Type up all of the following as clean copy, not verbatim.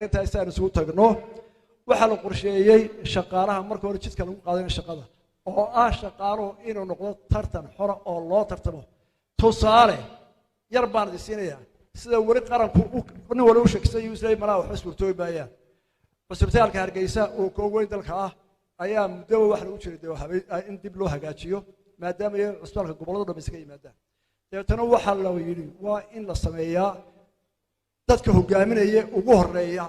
intaasaan isugu tagno waxa la qorsheeyay shaqaalaha marka hore jidka lagu qaadanayo shaqada oo shaqaaluhu inuu noqdo tartan xor oo loo tartamo tusaale yar baan idinsiinaya sida wari qaranku nin wali u sheegay Israel malaa wax suurtooy baayaan cusbitaalka Hargeysa oo kooweyn dalka ayaa muddo wax lagu jiray in dib loo hagaajiyo maadaama ay cusbitaalka gobolada dhammaan iska yimaadaan deetana waxa la yiri waa in la sameeyaa dadka hogaaminaya ugu horeeya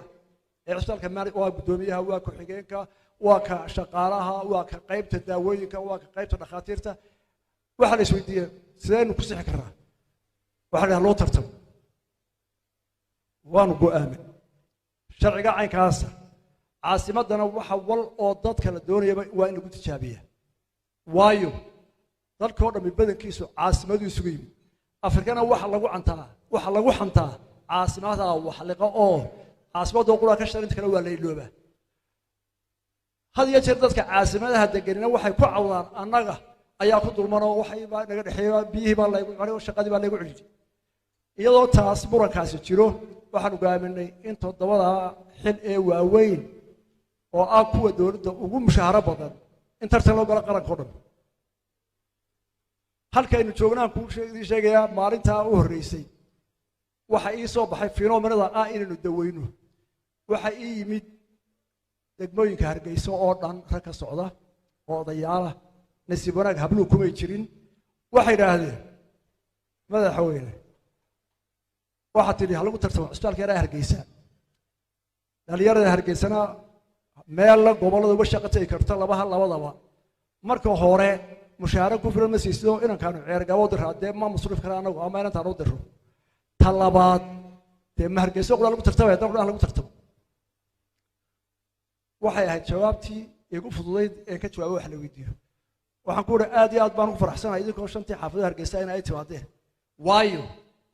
ee cusbitaalka maamulka waa gudoomiyaha waa ku xigeenka waa ka shaqaalaha waa ka qaybta daawooyinka waa ka qaybta dhakhaatiirta waxa la isweydiiyay sideen ku sixi karaa waxa loo tartamo waanu go'aamin sharciga caynkaas caasimadana waxa wal oo dadka la doonayaba waa in lagu tijaabiyaa waayo dalkoo dhammi badankiisu caasimadu isugu yimid afrikana waxa lagu xantaa caasimada wax liqa oo caasimada qura ka shaqeynta kale waa la ilooba had iyo jeer dadka caasimadaha deganina waxay ku cawdaan annaga ayaa ku dulmano waxay baa naga dhaxeeyo biyihii baa lagu cariyo shaqadii baa lagu ciliyay iyadoo taas murankaasi jiro waxaan ogaaminay in toddobada xil ee waaweyn oo kuwa dawladda ugu mushaahara badan in tartan loo galo qaranka oo dhan halkaynu joognaan ku sheegayaa maalinta u horeysay waxa ii soo baxay phenomenada inaynu daweyno waxa ii yimid degmooyinka Hargeysa oo dhan rag ka socda oo odayaal nasiib wanaag habluhu kuma jirin waxay yiraahdeen madaxweyne waxa tidhi hal lagu tartamo cusbitaalka yar Hargeysa dhalinyarada Hargeysana meel la gobolada uga shaqatay karta labadaba marka hore mushaara ku filan ma siiso inaan kaanu ceergabo diraadee ma masruuf kara anagu ama inaan taano diro talabaad de Hargeysa qodal lagu tartamay dad lagu tartamo waxay ahayd jawaabtii igu fududeyd ee ka jawaabo wax la weydiiyo waxaan ku uri aad iyo aad baan ugu faraxsanahay idinkoo shantii xaafadaha Hargeysa in ay timaadeen waayo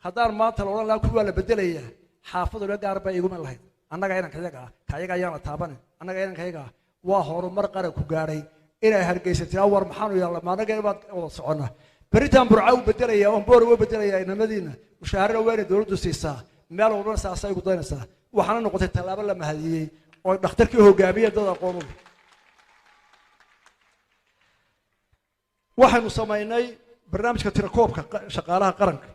haddaan maanta la oran lahaa kuwa la bedelayaa xaafadooda gaar bay igu meel lahayd annaga inaan kayaga ayaan la taaban annaga inaan kayaga waa horumar qaran ku gaaray inay Hargeysa taa war maxaanu yeelaa maanaga baad wada socona baritaan burca u bedelaya oo boor u bedelaya inamadiina mushaharada weyn dawladdu siisaa meel walba saasay ugu daynaysaa waxaana noqotay talaabo la mahadiyay oo dhakhtarkii hogaamiyay dad aqoon u waxaanu sameynay barnaamijka tirakoobka shaqaalaha qaranka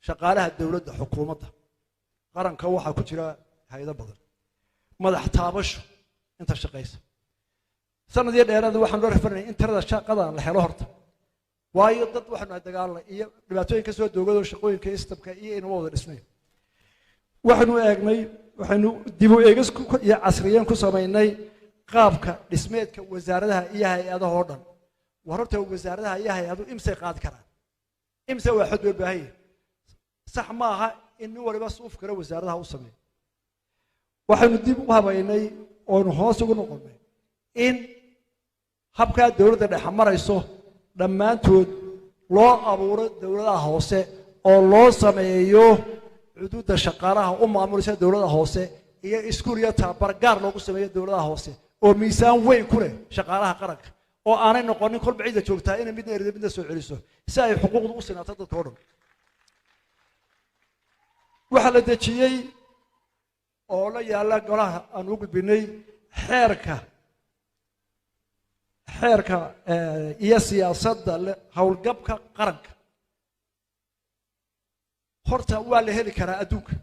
shaqaalaha dawladda xukuumadda qaranka waxa ku jira hay'ado badan madax taabasho inta shaqeysa sanadii dheeraad waxaan loo referay in tirada shaqada la helo horta waayo dad waxaanu dagaalnay iyo dhibaatooyin ka soo doogado shaqooyinka istabka iyo inuu wada dhisnay waxaanu eegnay waxaanu dib u eegis iyo casriyeyn ku sameynay qaabka dhismeedka wasaaradaha iyo hay'adaha oo dhan wararta wasaaradaha iyo hay'adu imsay qaad karaan imsay waa xad baahay sax ma aha in waliba suuf kale wasaaradaha u sameeyo waxaanu dib u habeynay oo hoos ugu noqonay in habka dawladda dhexe marayso dhammaantood loo abuuro dawladaha hoose oo loo sameeyo xuduudda shaqaalaha u maamulisa dawladaha hoose iyo iskuuliya tabar gaar loogu sameeyo dawladaha hoose oo miisaan weyn ku leh shaqaalaha qaranka oo aanay noqonin kolba ciida joogtaa inay midna soo celiso si ay xuquuqdu u sinaato dadka oo dhan waxa la dejiyay oo la yaala golaha aan u gudbinay xeerka iyo siyaasadda hawlgabka qaranka horta waa la heli karaa adduunka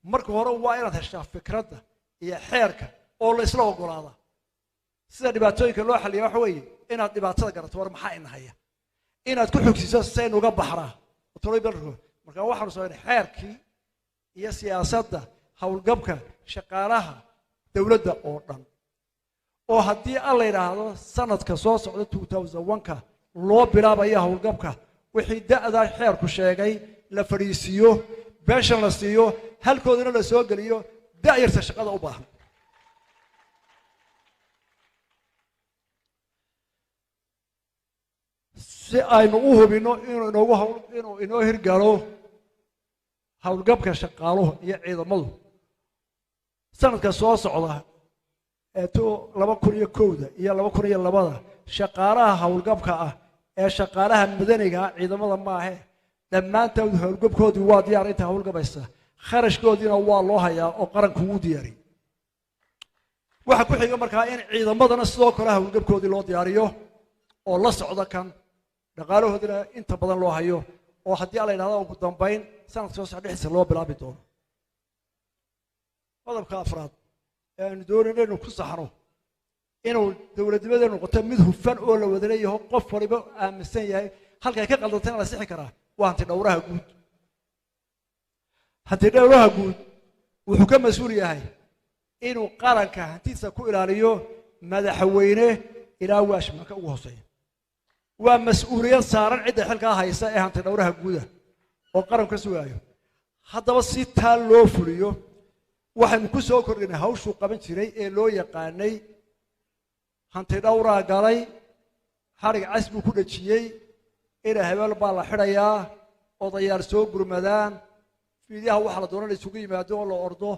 marka hore waa inaad heshaa fikradda iyo xeerka oo la isla ogolaada sida dhibaatooyinka loo xalliyo waxa weeye inaad dhibaatada garato war maxaa inahaya inaad ku xogsiiso sayn uga baxraa marka waxaanu sameynay xeerkii iyo siyaasadda hawlgabka shaqaalaha dawladda oo dhan oo haddii alla yiraahdo sanadka soo socda 2001ka loo bilaabayo hawlgabka wixii da'da xeerku sheegay la fariisiyo beeshan la siiyo halkoodana la soo galiyo da'yarta shaqada u baahan si aynu u hubino inuu inoo hirgalo hawlgabka shaqaaluhu iyo ciidamadu sanadka soo socda ee 2001 iyo 2002 shaqaalaha hawlgabka ee shaqaalaha madaniga ciidamada ma aha dhammaantood hawlgabkoodu waa diyaar inta hawlgabaysa kharashkoodiina waa loo hayaa oo qaranku u diyaariyey waxa ku xiga markaa in ciidamadana sidoo kale hawlgabkoodii loo diyaariyo oo la socda kan dhaqaalahoodina inta badan loo hayo oo haddii la yidhahdo ugu dambayn sanadka soo socda dhexdiisa loo bilaabi doono qodobka afraad ee aynu doonayno inuu ku saxno inuu dowladnimadeenu noqoto mid hufan oo la wada leeyahay qof waliba aaminsan yahay halkay ka qaldantayna la sixi karaa waa hanti dhowraha guud hanti dhowraha guud wuxuu ka mas'uul yahay inuu qaranka hantiisa ku ilaaliyo madaxweyne ilaa waashmanka ugu hooseeya waa mas'uuliyad saaran cidda xilka haysa ee hanti dhowraha guuda oo qaranku ka sugaayo haddaba si taa loo fuliyo waxaynu ku soo kordhinay hawshuu qaban jiray ee loo yaqaanay hanti dhowraa galay xarig cas buu ku dhajiyey ina hebel baa la xidhayaa odayaal soo gurmadaan fiidyaha waxa la doonana isugu yimaado oo la ordo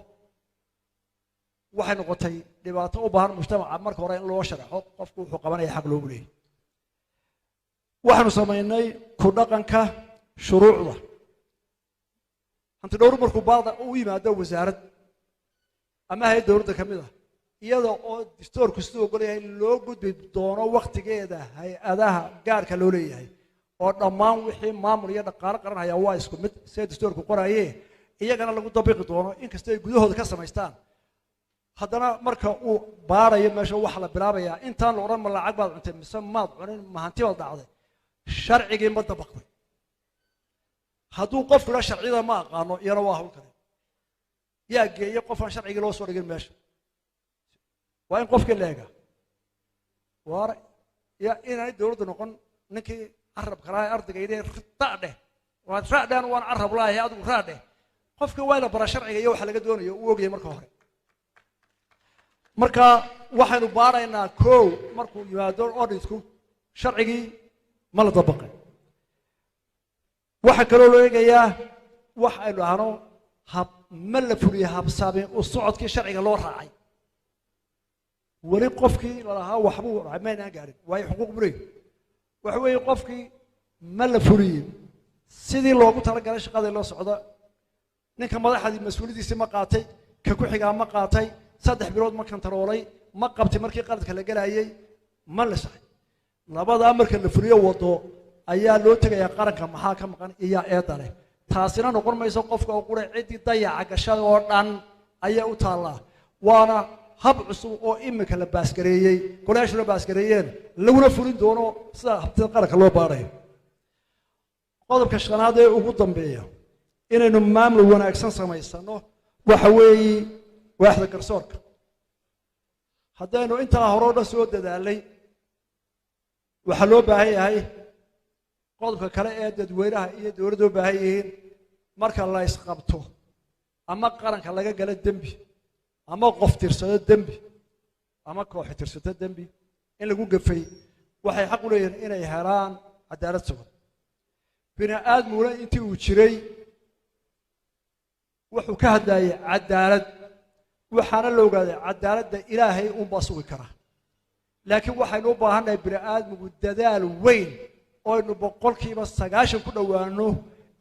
waxay noqotay dhibaato u baahan mujtamaca marka hore in loo sharaxo qofku wuxuu qabanaya xaq loogu leeyahay waxaanu samaynay ku dhaqanka shuruucda hanti dhowr markuu baada u yimaado wasaarad ama hay dowladda ka mid ah iyada oo dastuurku sidoo ogol yahay loo gudbi doono waqtigeeda hay-adaha gaarka loo leeyahay oo dhammaan wixii maamul iyo dhaqaale qaran haya waa isku mid si dastuurku qorayay iyagana lagu dabiqi doono inkastoo ay gudahooda ka samaystaan haddana marka uu baarayo meesha waxa la bilaabayaa intaan la oran ma lacag baad cuntay mise maad cunin ma hanti baad dhacday sharcigii ma dabaqday hadduu qofku la sharciyada ma aqaano iyana waa hawl kale yaa geeyay qof aan sharcigii loo soo dhigin meesha waa in qofkii leega waara ya inay dowladdu noqon ninkii carab kala ardayga idin raadhe waa raadhan waan carab laahay adigu raadhe qofka waa la bara sharciga iyo waxa laga doonayo uu ogyahay marka hore marka waxaanu baaraynaa koow markuu yimaado auditku sharcigii ma la dabaqay waxa kaloo loo eegayaa wax aynu ahno hab ma la fuliyo habsaamin u socodkii sharciga loo raacay weli qofkii lalahaa waxbuu maynaan gaarin waayo xuquuq buleey waxa weeye qofkii ma la fuliyin sidii loogu talagalay shaqadii loo socdo ninka madaxdii mas'uuliyadiisa ma qaatay ka ku xigaa ma qaatay 3 bilood ma kantaroolay ma qabtay markii qaladka la galayay ma la saxay labada marka la fuliyo wado ayaa loo tagayaa qaranka maxaa ka maqan iyo eedale taasina noqon mayso qofka oo qura cidii dayaca gashada oo dhan ayaa u taala waana hab cusub oo imika la baasgareeyay kulaashu la baasgareeyeen laguna fulin doono sida habtada qaranka loo baarayo qodobka shanaad ee ugu dambeeya inaynu maamul wanaagsan samaysano waxa weeye waaxda garsoorka haddaynu intaa hore oo dhan soo dadaalay waxa loo baahan yahay qodobka kale ee dadweynaha iyo dowladda u baahan yihiin marka la isqabto ama qaranka laga gala dembi ama qof tirsado dembi ama koox tirsado dembi in lagu gafay waxay xaq u leeyihiin inay helaan cadaalad sugan bini aadmuna intii uu jiray wuxuu ka hadlayay cadaalad waxaana la ogaaday cadaaladda ilaahay uun baa sugi kara laakiin waxaynu u baahannahay bini aadmigu dadaal weyn oo aynu 90% ku dhowaano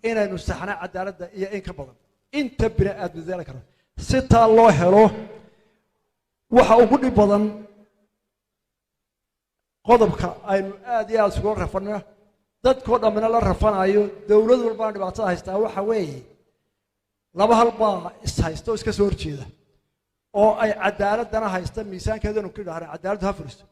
inaynu saxna cadaaladda iyo in ka badan inta bini aadmi dadaal karo si taa loo helo waxa ugu dhib badan qodobka aynu aad iyo aad ugu rafano dadkoo dhamina la rafanayo dawlad walba dhibaatada haystaa waxa weeye laba halba is haysto iska soo horjeeda oo ay cadaaladana haysta miisaankeedana ku dhaaran cadaalad ha furisto